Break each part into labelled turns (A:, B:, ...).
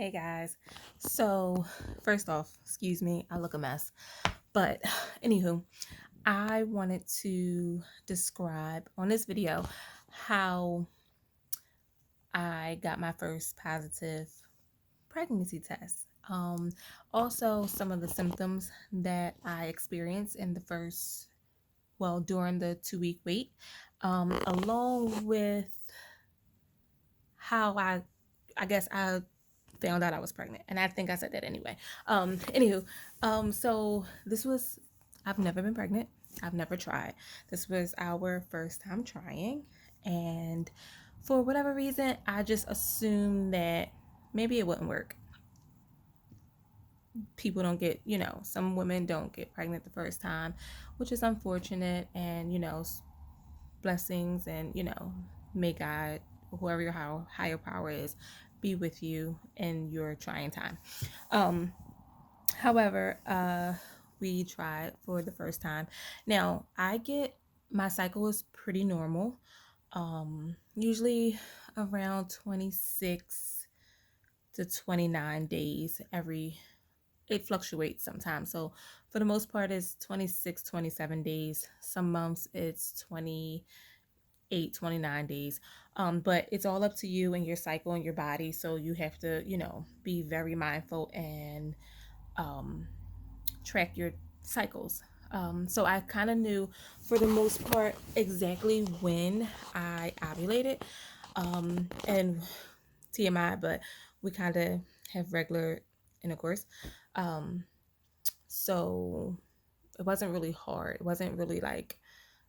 A: Hey guys. So, first off, excuse me, I look a mess. But, anywho, I wanted to describe on this video how I got my first positive pregnancy test. Also, some of the symptoms that I experienced in the during the 2 week wait, along with how I guess I found out I was pregnant, and I think I said that anyway. Anywho, so I've never been pregnant. I've never tried. This was our first time trying, and for whatever reason, I just assumed that maybe it wouldn't work. People don't get, some women don't get pregnant the first time, which is unfortunate, and blessings, and may God, whoever your higher power is, be with you in your trying time. um However, we tried for the first time. Now I get my cycle is pretty normal, usually around 26 to 29 days. It fluctuates sometimes, so for the most part it's 26, 27 days. Some months it's 28, 29 days. But it's all up to you and your cycle and your body, so you have to be very mindful and track your cycles. So I kind of knew for the most part exactly when I ovulated. And TMI, but we kind of have regular intercourse. Um, so it wasn't really hard. It wasn't really like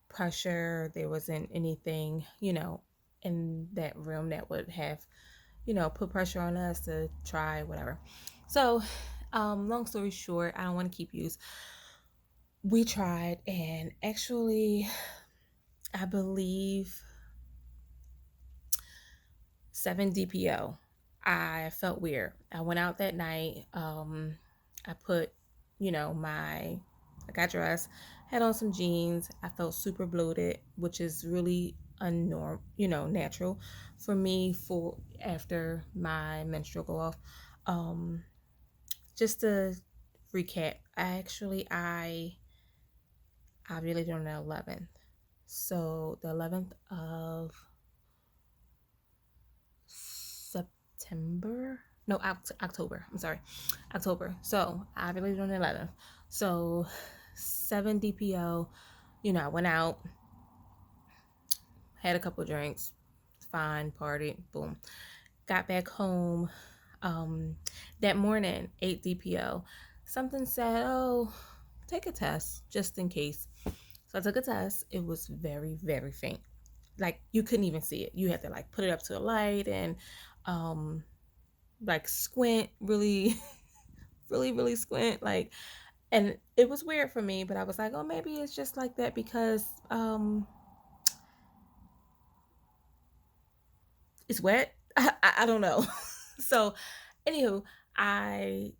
A: pressure. There wasn't anything, in that room that would have, put pressure on us to try whatever. So, long story short, I don't want to keep you. We tried, and actually, I believe 7 DPO. I felt weird. I went out that night. I put, I got dressed, had on some jeans. I felt super bloated, which is really natural for me for after my menstrual go off. Um, just to recap, I ovulated on the 11th. So the 11th of September, no, October. I'm sorry, October. So I ovulated on the 11th. So 7 DPO. I went out, had a couple drinks, fine, partied, boom. Got back home. That morning, 8 DPO. Something said, "Oh, take a test just in case." So I took a test. It was very, very faint. Like you couldn't even see it. You had to like put it up to a light and like squint really, really, really squint. Like, and it was weird for me, but I was like, oh, maybe it's just like that because it's wet. I don't know. So, anywho, I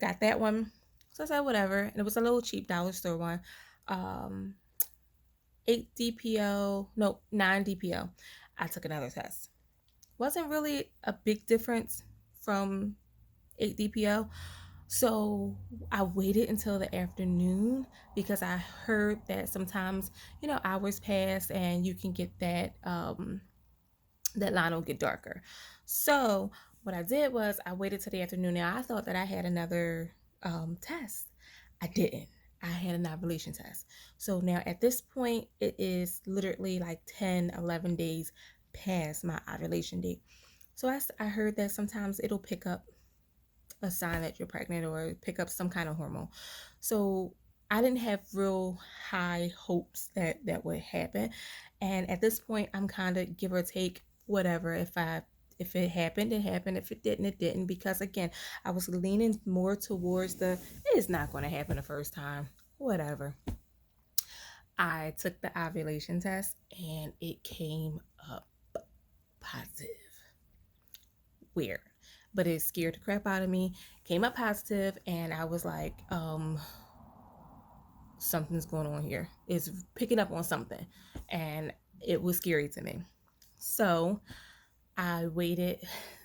A: got that one. So I said whatever, and it was a little cheap dollar store one. Um, 8 DPO, no, 9 DPO. I took another test. Wasn't really a big difference from 8 DPO. So I waited until the afternoon because I heard that sometimes, hours pass and you can get that line will get darker. So what I did was I waited till the afternoon. Now I thought that I had another test. I didn't. I had an ovulation test. So now at this point, it is literally like 10, 11 days past my ovulation date. So I heard that sometimes it'll pick up a sign that you're pregnant or pick up some kind of hormone. So I didn't have real high hopes that that would happen. And at this point, I'm kind of give or take whatever. If it happened, it happened. If it didn't, it didn't. Because again, I was leaning more towards it's not going to happen the first time. Whatever. I took the ovulation test and it came up positive. Weird. But it scared the crap out of me. Came up positive, and I was like, something's going on here. It's picking up on something. And it was scary to me. So I waited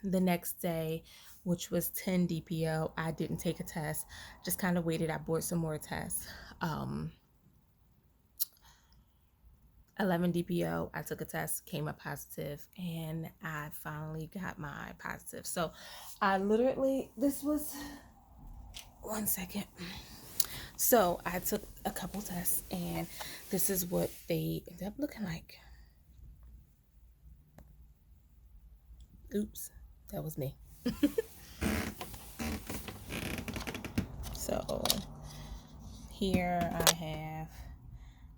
A: the next day, which was 10 DPO. I didn't take a test, just kind of waited. I bought some more tests. 11 DPO, I took a test, came up positive, and I finally got my positive. So I literally, this was, one second. So I took a couple tests, and this is what they ended up looking like. Oops, that was me. So here I have,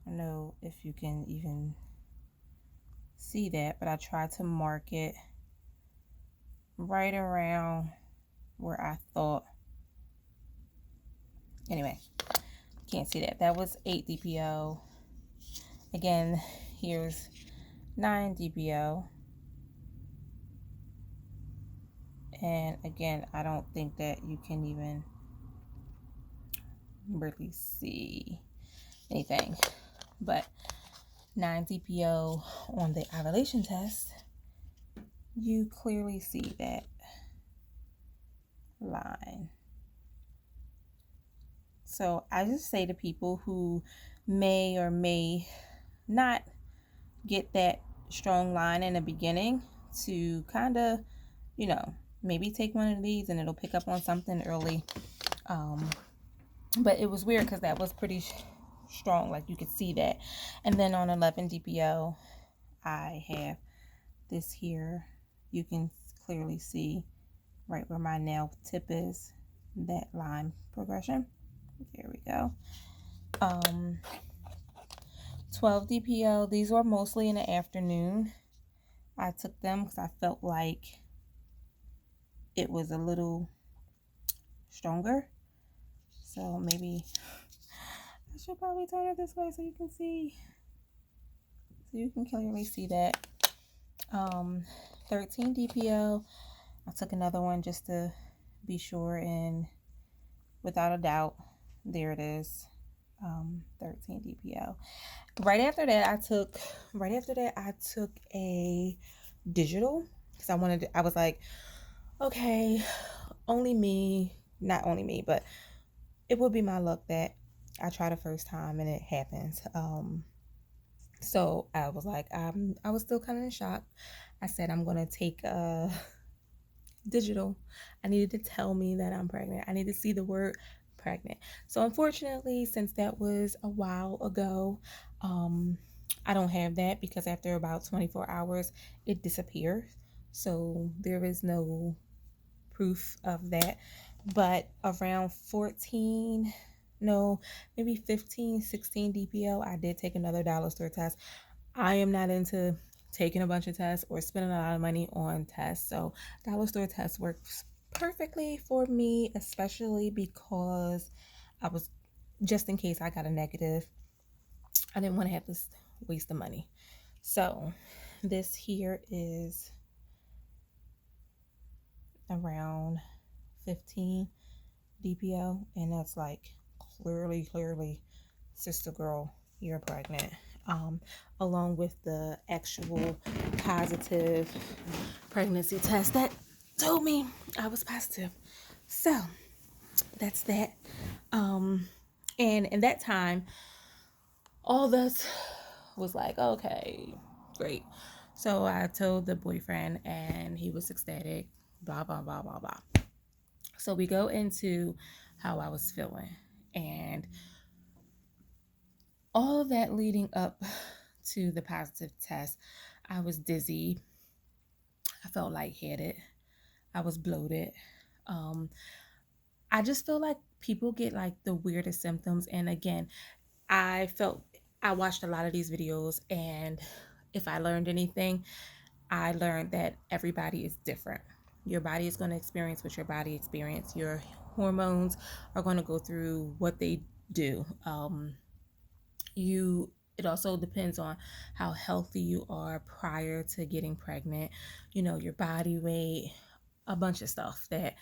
A: I don't know if you can even see that, but I tried to mark it right around where I thought. Anyway, can't see that. That was 8 DPO. Again, here's 9 DPO. And again, I don't think that you can even really see anything. But 9 DPO on the ovulation test, you clearly see that line. So I just say to people who may or may not get that strong line in the beginning to kind of, maybe take one of these and it'll pick up on something early. But it was weird because that was pretty strong, like you could see that. And then on 11 DPO, I have this here. You can clearly see right where my nail tip is, that line progression. There we go. 12 DPO, these were mostly in the afternoon. I took them because I felt like it was a little stronger. So maybe I should probably turn it this way so you can see. So you can clearly see that. 13 DPO. I took another one just to be sure, and without a doubt, there it is. 13 DPO. Right after that, I took a digital because I was like, okay, not only me, but it would be my luck that I try the first time and it happens. So I was like, I was still kind of in shock. I said, I'm going to take a digital. I needed to tell me that I'm pregnant. I need to see the word pregnant. So unfortunately, since that was a while ago, I don't have that because after about 24 hours, it disappears. So there is no proof of that. But around 14, no, maybe 15, 16 DPO, I did take another dollar store test. I am not into taking a bunch of tests or spending a lot of money on tests. So dollar store test works perfectly for me, especially because I was, just in case I got a negative, I didn't want to have to waste the money. So this here is around 15 DPO, and that's like clearly, sister girl, you're pregnant. Along with the actual positive pregnancy test that told me I was positive. So that's that. And in that time, all this was like, okay, great. So I told the boyfriend, and he was ecstatic, blah, blah, blah, blah, blah. So we go into how I was feeling. And all of that leading up to the positive test, I was dizzy. I felt lightheaded. I was bloated. I just feel like people get like the weirdest symptoms. And again, I watched a lot of these videos, and if I learned anything, I learned that everybody is different. Your body is going to experience what your body experiences. Your hormones are going to go through what they do. It also depends on how healthy you are prior to getting pregnant, your body weight, a bunch of stuff that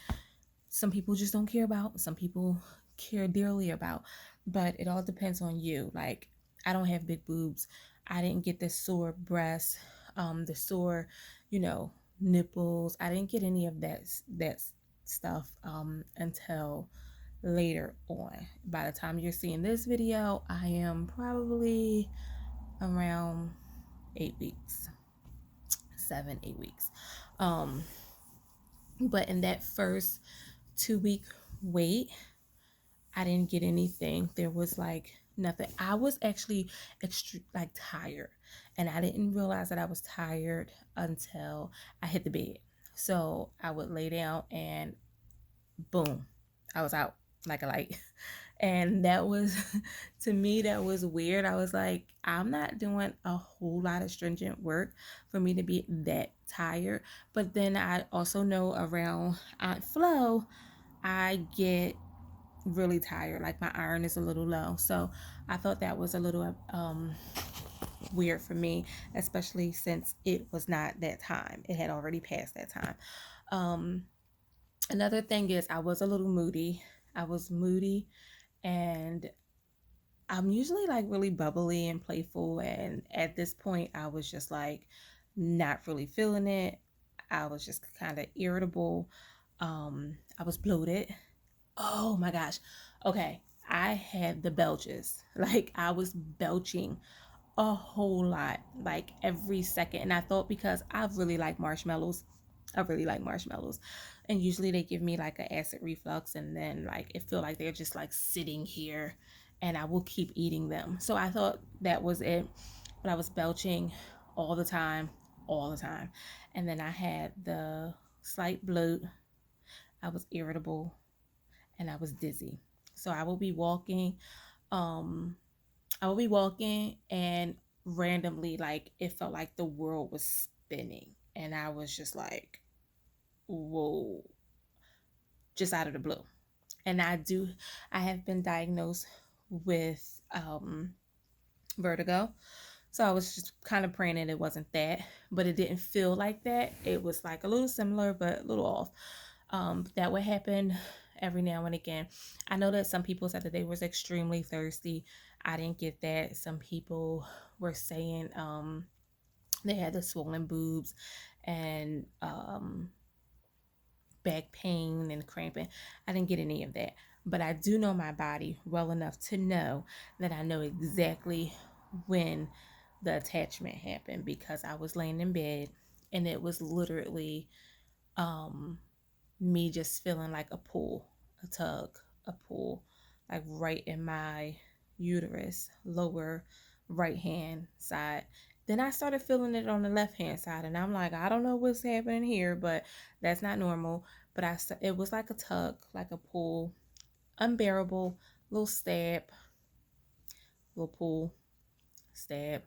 A: some people just don't care about, some people care dearly about, but it all depends on you. Like, I don't have big boobs, I didn't get the sore breast, the sore, nipples. I didn't get any of that stuff until later on. By the time you're seeing this video, I am probably around 8 weeks, 7, 8 weeks. Um, but in that first 2 week wait, I didn't get anything. There was like nothing. I was actually like tired, and I didn't realize that I was tired until I hit the bed. So I would lay down and boom, I was out like a light. And that was, to me, that was weird. I was like, I'm not doing a whole lot of stringent work for me to be that tired. But then I also know around Aunt Flo, I get really tired. Like my iron is a little low. So I thought that was a little weird for me, especially since it was not that time. It had already passed that time. Um, Another thing is I was a little moody. I was moody, and I'm usually like really bubbly and playful. And at this point, I was just like not really feeling it. I was just kind of irritable. I was bloated. Oh my gosh. Okay. I had the belches. Like I was belching a whole lot, like every second. And I thought because I really like marshmallows, I really like marshmallows. And usually they give me like an acid reflux, and then like it feel like they're just like sitting here and I will keep eating them. So I thought that was it. But I was belching all the time, all the time. And then I had the slight bloat. I was irritable and I was dizzy. So um I will be walking and randomly like it felt like the world was spinning, and I was just like, whoa, just out of the blue. And I have been diagnosed with vertigo. So I was just kind of praying that it wasn't that, but it didn't feel like that. It was like a little similar, but a little off. That would happen every now and again. I know that some people said that they was extremely thirsty. I didn't get that. Some people were saying they had the swollen boobs and back pain and cramping. I didn't get any of that. But I do know my body well enough to know that I know exactly when the attachment happened, because I was laying in bed and it was literally um me just feeling like a pull, a tug, a pull, like right in my uterus, lower right hand side. Then I started feeling it on the left hand side, and I'm like, I don't know what's happening here, but that's not normal. But it was like a tug, like a pull, unbearable, little stab, little pull, stab,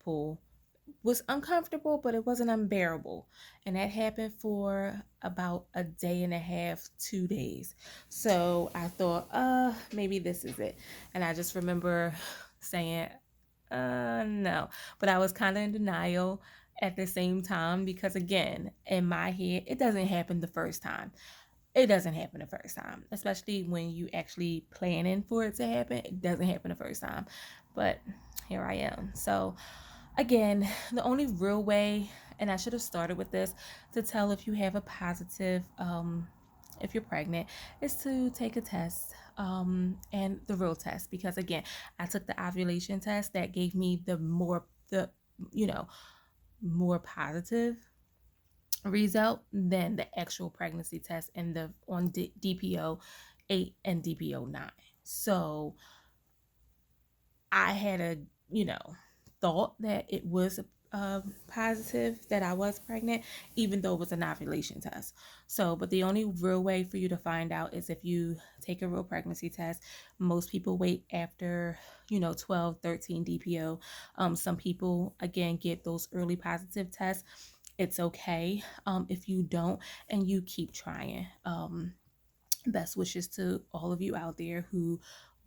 A: pull, was uncomfortable, but it wasn't unbearable. And that happened for about a day and a half, 2 days. So I thought, maybe this is it. And I just remember saying, no. But I was kind of in denial at the same time, because again, in my head, it doesn't happen the first time. It doesn't happen the first time, especially when you actually planning for it to happen. It doesn't happen the first time. But here I am. So again, the only real way, and I should have started with this, to tell if you have a positive, if you're pregnant, is to take a test, and the real test. Because again, I took the ovulation test that gave me you know, more positive result than the actual pregnancy test and the on DPO 8 and DPO 9. So I had a, you know, thought that it was positive that I was pregnant, even though it was an ovulation test. So, but the only real way for you to find out is if you take a real pregnancy test. Most people wait after, 12, 13 DPO. Some people, again, get those early positive tests. It's okay if you don't, and you keep trying. Best wishes to all of you out there who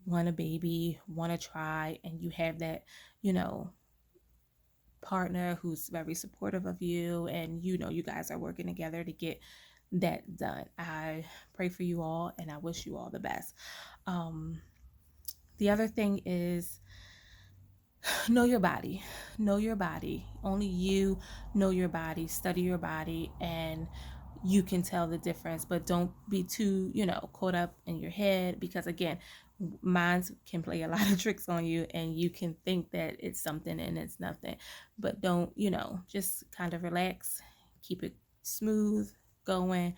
A: want a baby, want to try, and you have that, you know, partner who's very supportive of you, and you guys are working together to get that done. I pray for you all, and I wish you all the best. The other thing is know your body. Know your body. Only you know your body. Study your body, and you can tell the difference. But don't be too, caught up in your head, because again, minds can play a lot of tricks on you, and you can think that it's something and it's nothing. But don't, just kind of relax, keep it smooth going,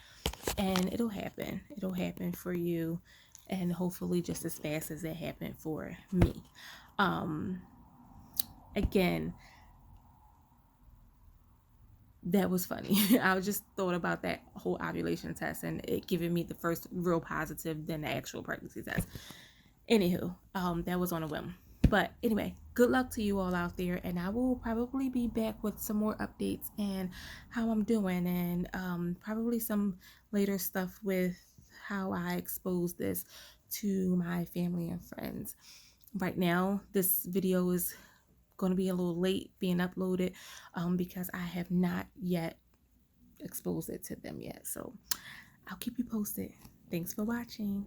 A: and it'll happen. It'll happen for you, and hopefully just as fast as it happened for me. Again, that was funny. I just thought about that whole ovulation test and it giving me the first real positive than the actual pregnancy test. Anywho, that was on a whim. But anyway, good luck to you all out there, and I will probably be back with some more updates and how I'm doing, and probably some later stuff with how I expose this to my family and friends. Right now, this video is going to be a little late being uploaded because I have not yet exposed it to them yet. So I'll keep you posted. Thanks for watching.